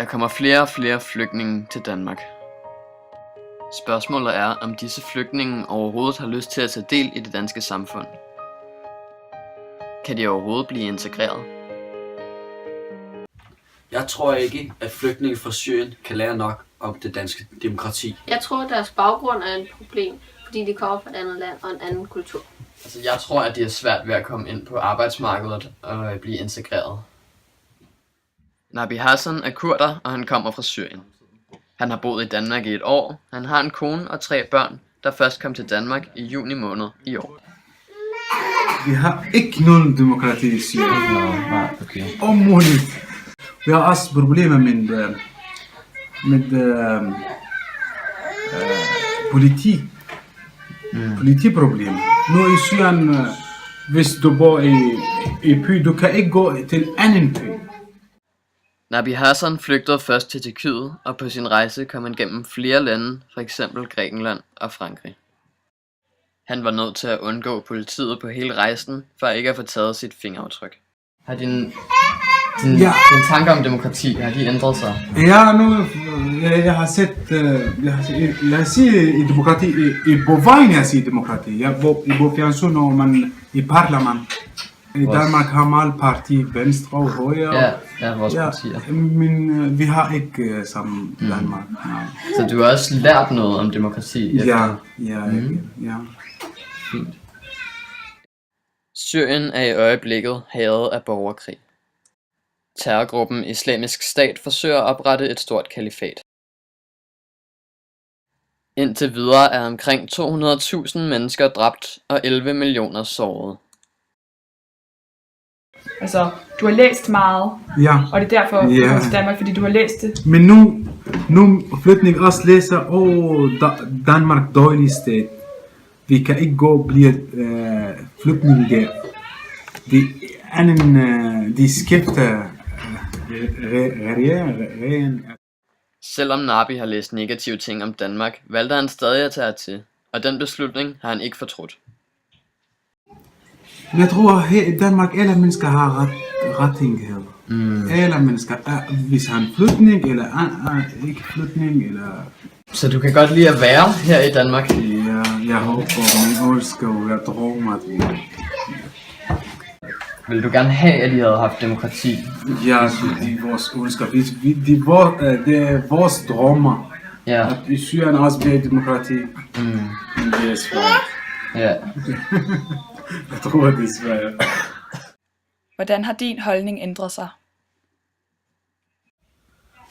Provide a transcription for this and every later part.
Der kommer flere og flere flygtninge til Danmark. Spørgsmålet er, om disse flygtninge overhovedet har lyst til at tage del i det danske samfund. Kan de overhovedet blive integreret? Jeg tror ikke, at flygtninge fra Syrien kan lære nok om det danske demokrati. Jeg tror, at deres baggrund er et problem, fordi de kommer fra et andet land og en anden kultur. Altså, jeg tror, at de er svært ved at komme ind på arbejdsmarkedet og blive integreret. Nabi Hassan er kurder, og han kommer fra Syrien. Han har boet i Danmark i et år. Han har en kone og 3 børn, der først kom til Danmark i juni måned i år. Vi har ikke nogen demokrati i Syrien. Nej, okay. Umuligt. Vi har også problemer med politik. Politiproblemer. Nu i Syrien, hvis du bor i by, du kan ikke gå til anden by. Nabi Hassan flygtede først til Tyrkiet, og på sin rejse kom han gennem flere lande, f.eks. Grækenland og Frankrig. Han var nødt til at undgå politiet på hele rejsen, for ikke at få taget sit fingeraftryk. Har dine tanker om demokrati, har de ændret sig? Ja, nu jeg har set i demokrati i på vejen jeg siger demokrati. Jeg på fjernsyn, når man i parlament. I Danmark har man parti venstre og højre. Ja, vores partier. Men vi har ikke samme Danmark. Nej. Så du har også lært noget om demokrati? Ja. Fint. Syrien er i øjeblikket hærget af borgerkrig. Terrorgruppen Islamisk Stat forsøger at oprette et stort kalifat. Indtil videre er omkring 200.000 mennesker dræbt og 11 millioner såret. Altså, du har læst meget, og det er derfor, du kommer til Danmark, fordi du har læst det. Men nu flygtninge også læser, Danmark dårlig stat. Vi kan ikke gå og blive flygtninge der. De skifter Selvom Nabi har læst negative ting om Danmark, valgte han stadig at tage hertil, og den beslutning har han ikke fortrudt. Jeg tror, her i Danmark, alle mennesker har rettigheder. Alle mennesker, hvis han er flygtning, eller ikke flygtning, eller... Så du kan godt lide at være her i Danmark? Ja, jeg håber, min ønsker, og jeg drømmer, at... Vil du gerne have, at de havde haft demokrati? Ja, det er vores ønsker. Det er vores drømmer. Ja. At i Syrien også bliver demokrati. Men det er svært. Ja. Jeg tror, det er svært. Hvordan har din holdning ændret sig?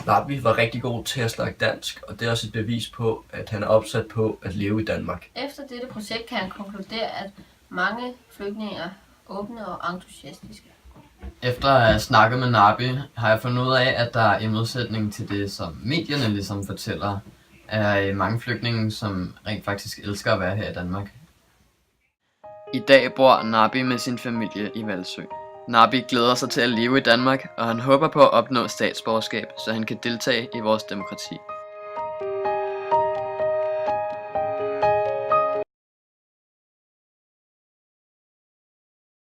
Nabi var rigtig god til at snakke dansk, og det er også et bevis på, at han er opsat på at leve i Danmark. Efter dette projekt kan han konkludere, at mange flygtninge er åbne og entusiastiske. Efter at have snakket med Nabi, har jeg fundet ud af, at der i modsætning til det, som medierne ligesom fortæller, er mange flygtninge, som rent faktisk elsker at være her i Danmark. I dag bor Nabi med sin familie i Hvalsø. Nabi glæder sig til at leve i Danmark, og han håber på at opnå statsborgerskab, så han kan deltage i vores demokrati.